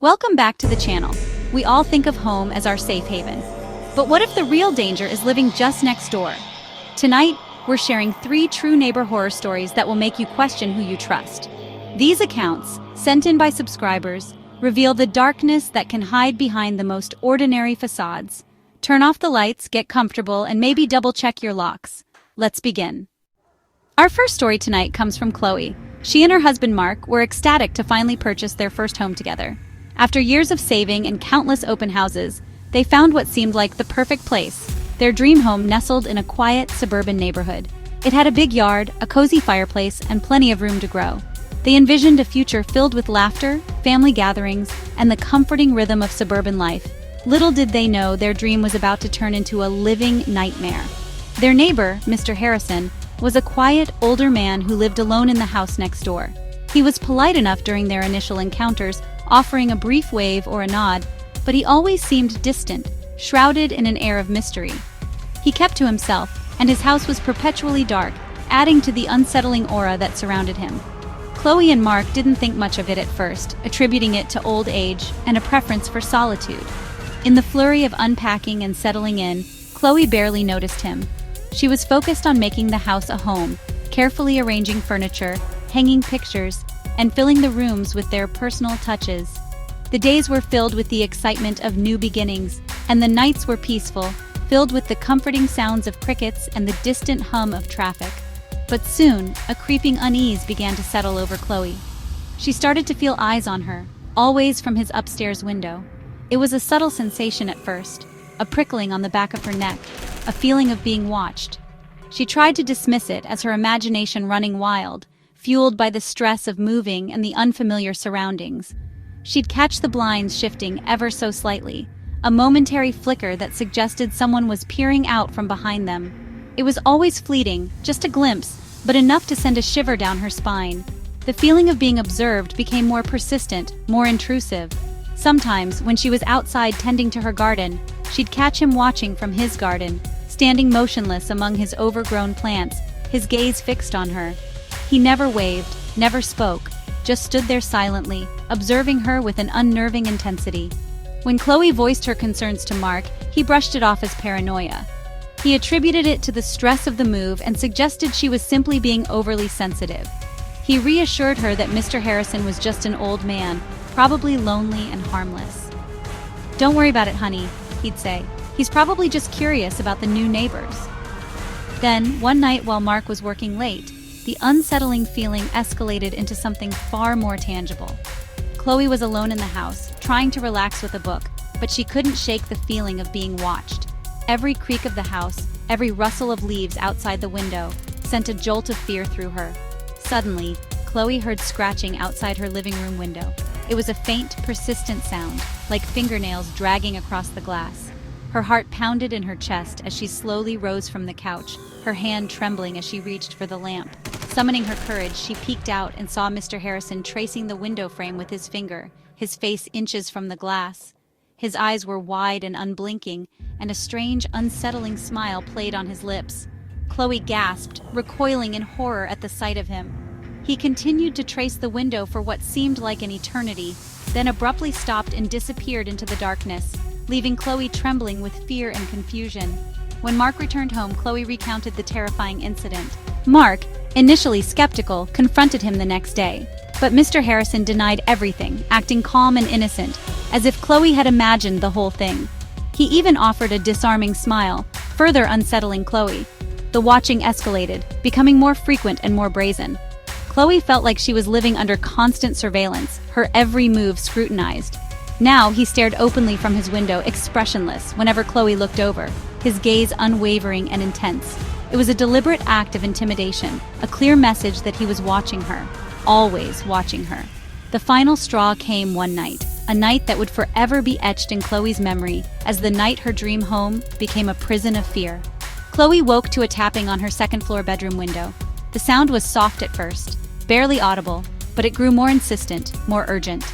Welcome back to the channel. We all think of home as our safe haven. But what if the real danger is living just next door? Tonight, we're sharing 3 true neighbor horror stories that will make you question who you trust. These accounts, sent in by subscribers, reveal the darkness that can hide behind the most ordinary facades. Turn off the lights, get comfortable, and maybe double-check your locks. Let's begin. Our first story tonight comes from Chloe. She and her husband Mark were ecstatic to finally purchase their first home together. After years of saving and countless open houses, they found what seemed like the perfect place. Their dream home nestled in a quiet suburban neighborhood. It had a big yard, a cozy fireplace, and plenty of room to grow. They envisioned a future filled with laughter, family gatherings, and the comforting rhythm of suburban life. Little did they know their dream was about to turn into a living nightmare. Their neighbor, Mr. Harrison, was a quiet, older man who lived alone in the house next door. He was polite enough during their initial encounters, offering a brief wave or a nod, but he always seemed distant, shrouded in an air of mystery. He kept to himself, and his house was perpetually dark, adding to the unsettling aura that surrounded him. Chloe and Mark didn't think much of it at first, attributing it to old age and a preference for solitude. In the flurry of unpacking and settling in, Chloe barely noticed him. She was focused on making the house a home, carefully arranging furniture, hanging pictures, and filling the rooms with their personal touches. The days were filled with the excitement of new beginnings, and the nights were peaceful, filled with the comforting sounds of crickets and the distant hum of traffic. But soon, a creeping unease began to settle over Chloe. She started to feel eyes on her, always from his upstairs window. It was a subtle sensation at first, a prickling on the back of her neck, a feeling of being watched. She tried to dismiss it as her imagination running wild, fueled by the stress of moving and the unfamiliar surroundings. She'd catch the blinds shifting ever so slightly, a momentary flicker that suggested someone was peering out from behind them. It was always fleeting, just a glimpse, but enough to send a shiver down her spine. The feeling of being observed became more persistent, more intrusive. Sometimes, when she was outside tending to her garden, she'd catch him watching from his garden, standing motionless among his overgrown plants, his gaze fixed on her. He never waved, never spoke, just stood there silently, observing her with an unnerving intensity. When Chloe voiced her concerns to Mark, he brushed it off as paranoia. He attributed it to the stress of the move and suggested she was simply being overly sensitive. He reassured her that Mr. Harrison was just an old man, probably lonely and harmless. "Don't worry about it, honey," he'd say. "He's probably just curious about the new neighbors." Then, one night while Mark was working late, the unsettling feeling escalated into something far more tangible. Chloe was alone in the house, trying to relax with a book, but she couldn't shake the feeling of being watched. Every creak of the house, every rustle of leaves outside the window, sent a jolt of fear through her. Suddenly, Chloe heard scratching outside her living room window. It was a faint, persistent sound, like fingernails dragging across the glass. Her heart pounded in her chest as she slowly rose from the couch, her hand trembling as she reached for the lamp. Summoning her courage, she peeked out and saw Mr. Harrison tracing the window frame with his finger, his face inches from the glass. His eyes were wide and unblinking, and a strange, unsettling smile played on his lips. Chloe gasped, recoiling in horror at the sight of him. He continued to trace the window for what seemed like an eternity, then abruptly stopped and disappeared into the darkness, leaving Chloe trembling with fear and confusion. When Mark returned home, Chloe recounted the terrifying incident. Mark, initially skeptical, confronted him the next day. But Mr. Harrison denied everything, acting calm and innocent, as if Chloe had imagined the whole thing. He even offered a disarming smile, further unsettling Chloe. The watching escalated, becoming more frequent and more brazen. Chloe felt like she was living under constant surveillance, her every move scrutinized. Now he stared openly from his window, expressionless, whenever Chloe looked over, his gaze unwavering and intense. It was a deliberate act of intimidation, a clear message that he was watching her, always watching her. The final straw came one night, a night that would forever be etched in Chloe's memory as the night her dream home became a prison of fear. Chloe woke to a tapping on her second-floor bedroom window. The sound was soft at first, barely audible, but it grew more insistent, more urgent.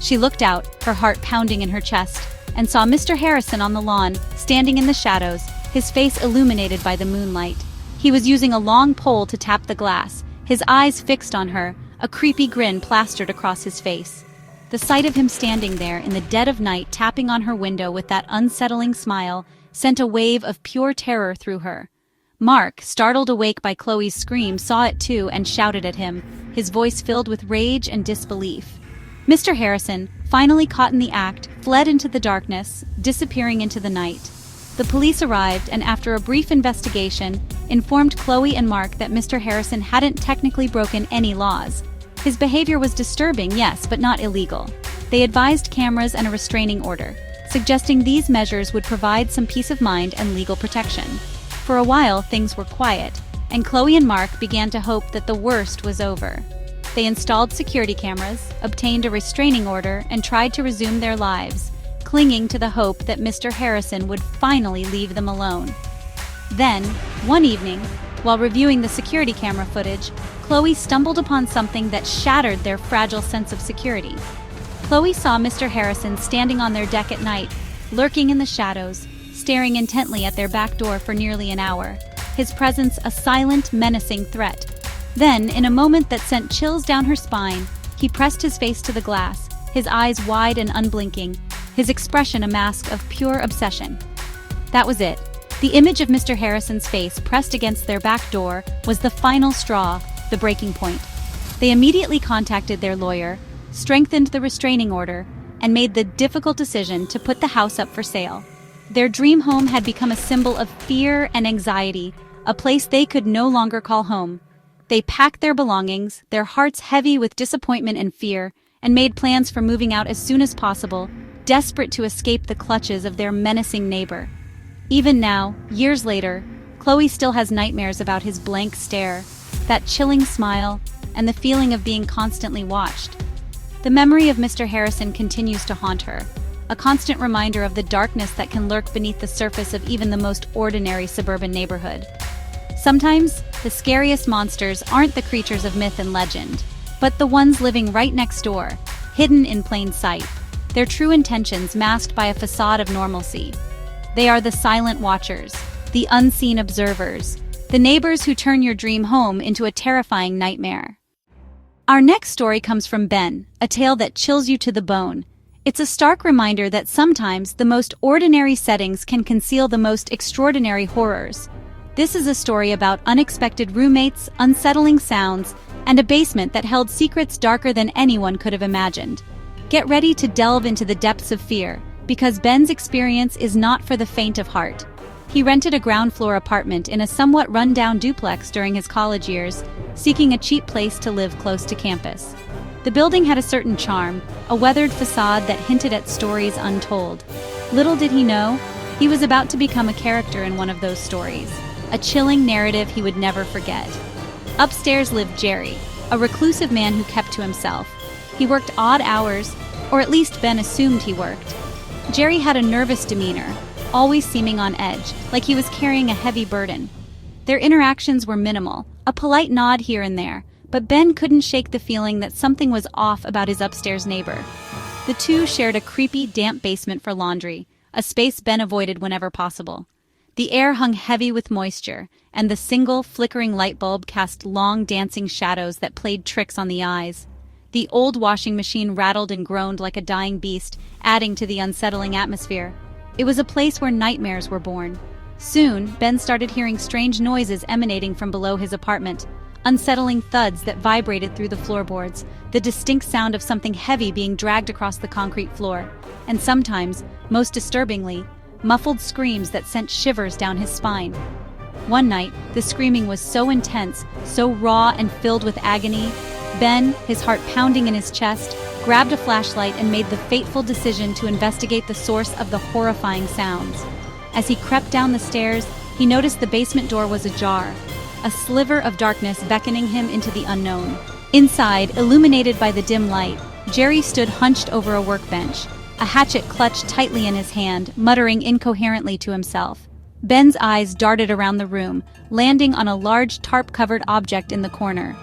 She looked out, her heart pounding in her chest, and saw Mr. Harrison on the lawn, standing in the shadows, his face illuminated by the moonlight. He was using a long pole to tap the glass, his eyes fixed on her, a creepy grin plastered across his face. The sight of him standing there in the dead of night tapping on her window with that unsettling smile sent a wave of pure terror through her. Mark, startled awake by Chloe's scream, saw it too and shouted at him, his voice filled with rage and disbelief. Mr. Harrison, finally caught in the act, fled into the darkness, disappearing into the night. The police arrived and after a brief investigation, informed Chloe and Mark that Mr. Harrison hadn't technically broken any laws. His behavior was disturbing, yes, but not illegal. They advised cameras and a restraining order, suggesting these measures would provide some peace of mind and legal protection. For a while, things were quiet, and Chloe and Mark began to hope that the worst was over. They installed security cameras, obtained a restraining order, and tried to resume their lives, clinging to the hope that Mr. Harrison would finally leave them alone. Then, one evening, while reviewing the security camera footage, Chloe stumbled upon something that shattered their fragile sense of security. Chloe saw Mr. Harrison standing on their deck at night, lurking in the shadows, staring intently at their back door for nearly an hour, his presence a silent, menacing threat. Then, in a moment that sent chills down her spine, he pressed his face to the glass, his eyes wide and unblinking, his expression a mask of pure obsession. That was it. The image of Mr. Harrison's face pressed against their back door was the final straw, the breaking point. They immediately contacted their lawyer, strengthened the restraining order, and made the difficult decision to put the house up for sale. Their dream home had become a symbol of fear and anxiety, a place they could no longer call home. They packed their belongings, their hearts heavy with disappointment and fear, and made plans for moving out as soon as possible, desperate to escape the clutches of their menacing neighbor. Even now, years later, Chloe still has nightmares about his blank stare, that chilling smile, and the feeling of being constantly watched. The memory of Mr. Harrison continues to haunt her, a constant reminder of the darkness that can lurk beneath the surface of even the most ordinary suburban neighborhood. Sometimes, the scariest monsters aren't the creatures of myth and legend, but the ones living right next door, hidden in plain sight, their true intentions masked by a facade of normalcy. They are the silent watchers, the unseen observers, the neighbors who turn your dream home into a terrifying nightmare. Our next story comes from Ben, a tale that chills you to the bone. It's a stark reminder that sometimes the most ordinary settings can conceal the most extraordinary horrors. This is a story about unexpected roommates, unsettling sounds, and a basement that held secrets darker than anyone could have imagined. Get ready to delve into the depths of fear, because Ben's experience is not for the faint of heart. He rented a ground-floor apartment in a somewhat run-down duplex during his college years, seeking a cheap place to live close to campus. The building had a certain charm, a weathered facade that hinted at stories untold. Little did he know, he was about to become a character in one of those stories, a chilling narrative he would never forget. Upstairs lived Jerry, a reclusive man who kept to himself. He worked odd hours, or at least Ben assumed he worked. Jerry had a nervous demeanor, always seeming on edge, like he was carrying a heavy burden. Their interactions were minimal, a polite nod here and there, but Ben couldn't shake the feeling that something was off about his upstairs neighbor. The two shared a creepy, damp basement for laundry, a space Ben avoided whenever possible. The air hung heavy with moisture, and the single, flickering light bulb cast long, dancing shadows that played tricks on the eyes. The old washing machine rattled and groaned like a dying beast, adding to the unsettling atmosphere. It was a place where nightmares were born. Soon, Ben started hearing strange noises emanating from below his apartment, unsettling thuds that vibrated through the floorboards, the distinct sound of something heavy being dragged across the concrete floor, and sometimes, most disturbingly, muffled screams that sent shivers down his spine. One night, the screaming was so intense, so raw and filled with agony, Ben, his heart pounding in his chest, grabbed a flashlight and made the fateful decision to investigate the source of the horrifying sounds. As he crept down the stairs, he noticed the basement door was ajar, a sliver of darkness beckoning him into the unknown. Inside, illuminated by the dim light, Jerry stood hunched over a workbench, a hatchet clutched tightly in his hand, muttering incoherently to himself. Ben's eyes darted around the room, landing on a large tarp-covered object in the corner.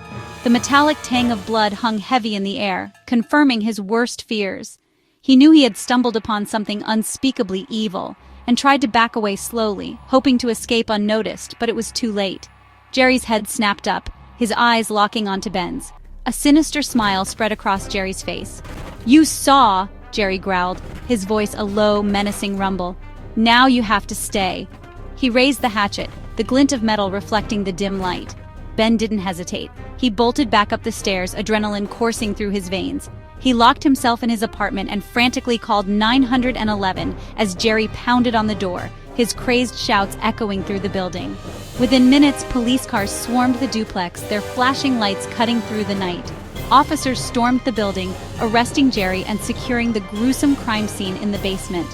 The metallic tang of blood hung heavy in the air, confirming his worst fears. He knew he had stumbled upon something unspeakably evil, and tried to back away slowly, hoping to escape unnoticed, but it was too late. Jerry's head snapped up, his eyes locking onto Ben's. A sinister smile spread across Jerry's face. "You saw," Jerry growled, his voice a low, menacing rumble. "Now you have to stay." He raised the hatchet, the glint of metal reflecting the dim light. Ben didn't hesitate. He bolted back up the stairs, adrenaline coursing through his veins. He locked himself in his apartment and frantically called 911 as Jerry pounded on the door, his crazed shouts echoing through the building. Within minutes, police cars swarmed the duplex, their flashing lights cutting through the night. Officers stormed the building, arresting Jerry and securing the gruesome crime scene in the basement.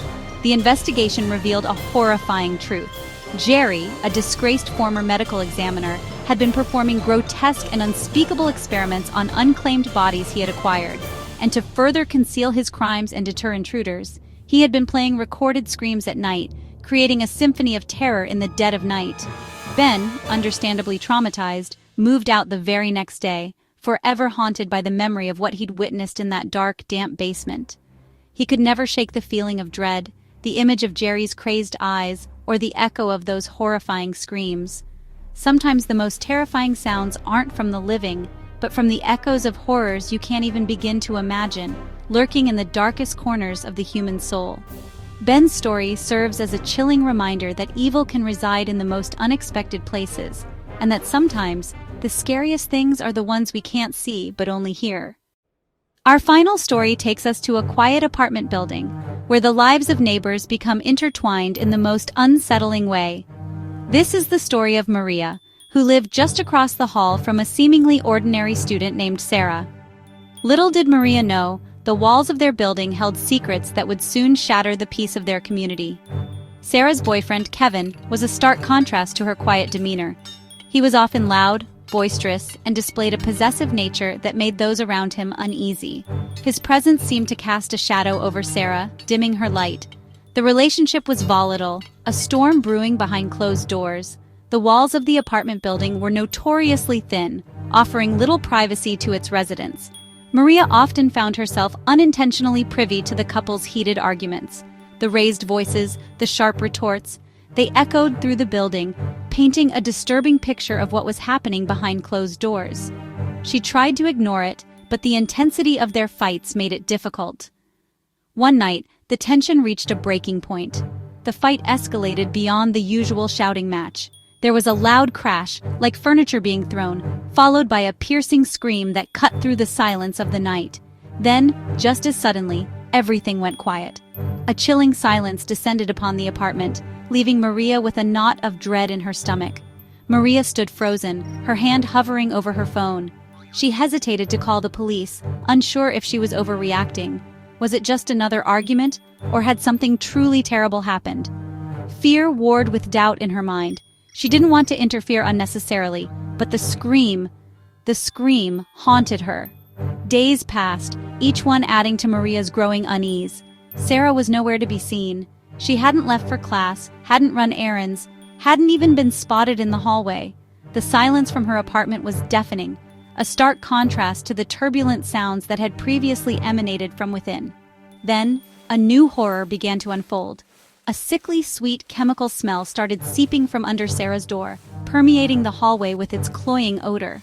The investigation revealed a horrifying truth. Jerry, a disgraced former medical examiner, had been performing grotesque and unspeakable experiments on unclaimed bodies he had acquired. And to further conceal his crimes and deter intruders, he had been playing recorded screams at night, creating a symphony of terror in the dead of night. Ben, understandably traumatized, moved out the very next day, forever haunted by the memory of what he'd witnessed in that dark, damp basement. He could never shake the feeling of dread, the image of Jerry's crazed eyes, or the echo of those horrifying screams. Sometimes the most terrifying sounds aren't from the living, but from the echoes of horrors you can't even begin to imagine, lurking in the darkest corners of the human soul. Ben's story serves as a chilling reminder that evil can reside in the most unexpected places, and that sometimes the scariest things are the ones we can't see but only hear. Our final story takes us to a quiet apartment building, where the lives of neighbors become intertwined in the most unsettling way. This is the story of Maria, who lived just across the hall from a seemingly ordinary student named Sarah. Little did Maria know, the walls of their building held secrets that would soon shatter the peace of their community. Sarah's boyfriend, Kevin, was a stark contrast to her quiet demeanor. He was often loud, boisterous, and displayed a possessive nature that made those around him uneasy. His presence seemed to cast a shadow over Sarah, dimming her light. The relationship was volatile, a storm brewing behind closed doors. The walls of the apartment building were notoriously thin, offering little privacy to its residents. Maria often found herself unintentionally privy to the couple's heated arguments. The raised voices, the sharp retorts, they echoed through the building, painting a disturbing picture of what was happening behind closed doors. She tried to ignore it, but the intensity of their fights made it difficult. One night, the tension reached a breaking point. The fight escalated beyond the usual shouting match. There was a loud crash, like furniture being thrown, followed by a piercing scream that cut through the silence of the night. Then, just as suddenly, everything went quiet. A chilling silence descended upon the apartment, leaving Maria with a knot of dread in her stomach. Maria stood frozen, her hand hovering over her phone. She hesitated to call the police, unsure if she was overreacting. Was it just another argument, or had something truly terrible happened? Fear warred with doubt in her mind. She didn't want to interfere unnecessarily, but the scream haunted her. Days passed, each one adding to Maria's growing unease. Sarah was nowhere to be seen. She hadn't left for class, hadn't run errands, hadn't even been spotted in the hallway. The silence from her apartment was deafening, a stark contrast to the turbulent sounds that had previously emanated from within. Then, a new horror began to unfold. A sickly sweet chemical smell started seeping from under Sarah's door, permeating the hallway with its cloying odor.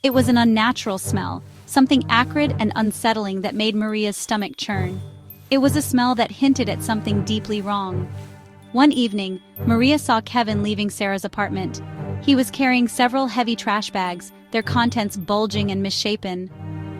It was an unnatural smell, something acrid and unsettling that made Maria's stomach churn. It was a smell that hinted at something deeply wrong. One evening, Maria saw Kevin leaving Sarah's apartment. He was carrying several heavy trash bags, their contents bulging and misshapen.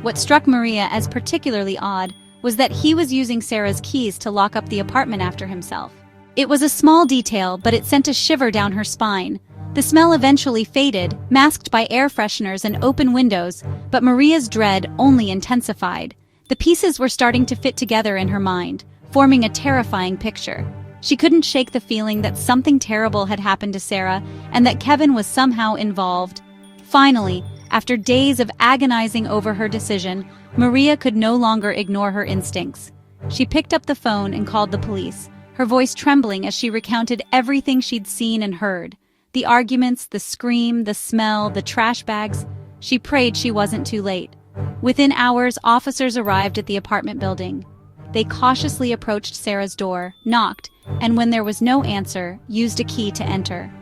What struck Maria as particularly odd was that he was using Sarah's keys to lock up the apartment after himself. It was a small detail, but it sent a shiver down her spine. The smell eventually faded, masked by air fresheners and open windows, but Maria's dread only intensified. The pieces were starting to fit together in her mind, forming a terrifying picture. She couldn't shake the feeling that something terrible had happened to Sarah and that Kevin was somehow involved. Finally, after days of agonizing over her decision, Maria could no longer ignore her instincts. She picked up the phone and called the police, her voice trembling as she recounted everything she'd seen and heard. The arguments, the scream, the smell, the trash bags. She prayed she wasn't too late. Within hours, officers arrived at the apartment building. They cautiously approached Sarah's door, knocked, and when there was no answer, used a key to enter.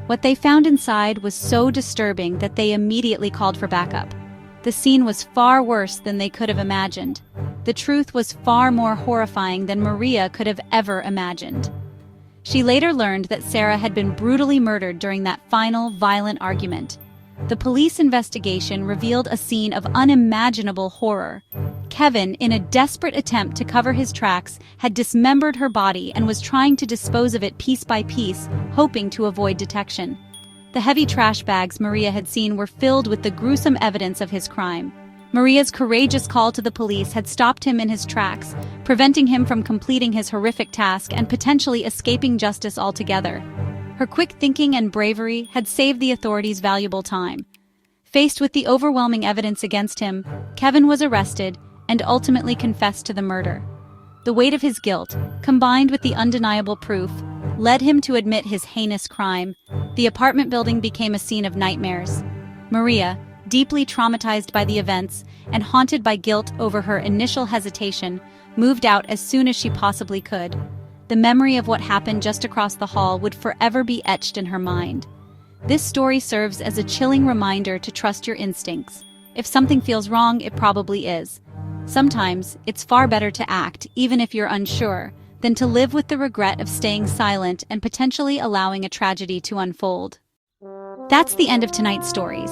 What they found inside was so disturbing that they immediately called for backup. The scene was far worse than they could have imagined. the truth was far more horrifying than Maria could have ever imagined. She later learned that Sarah had been brutally murdered during that final, violent argument. The police investigation revealed a scene of unimaginable horror. Kevin, in a desperate attempt to cover his tracks, had dismembered her body and was trying to dispose of it piece by piece, hoping to avoid detection. The heavy trash bags Maria had seen were filled with the gruesome evidence of his crime. Maria's courageous call to the police had stopped him in his tracks, preventing him from completing his horrific task and potentially escaping justice altogether. Her quick thinking and bravery had saved the authorities valuable time. Faced with the overwhelming evidence against him, Kevin was arrested and ultimately confessed to the murder. The weight of his guilt, combined with the undeniable proof, led him to admit his heinous crime. The apartment building became a scene of nightmares. Maria, deeply traumatized by the events and haunted by guilt over her initial hesitation, moved out as soon as she possibly could. The memory of what happened just across the hall would forever be etched in her mind. This story serves as a chilling reminder to trust your instincts. If something feels wrong, it probably is. Sometimes, it's far better to act, even if you're unsure, than to live with the regret of staying silent and potentially allowing a tragedy to unfold. That's the end of tonight's stories.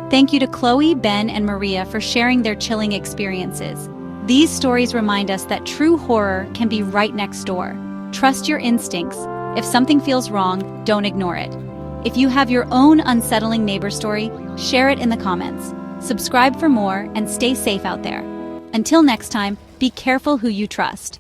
Thank you to Chloe, Ben, and Maria for sharing their chilling experiences. These stories remind us that true horror can be right next door. Trust your instincts. If something feels wrong, don't ignore it. If you have your own unsettling neighbor story, share it in the comments. Subscribe for more and stay safe out there. Until next time, be careful who you trust.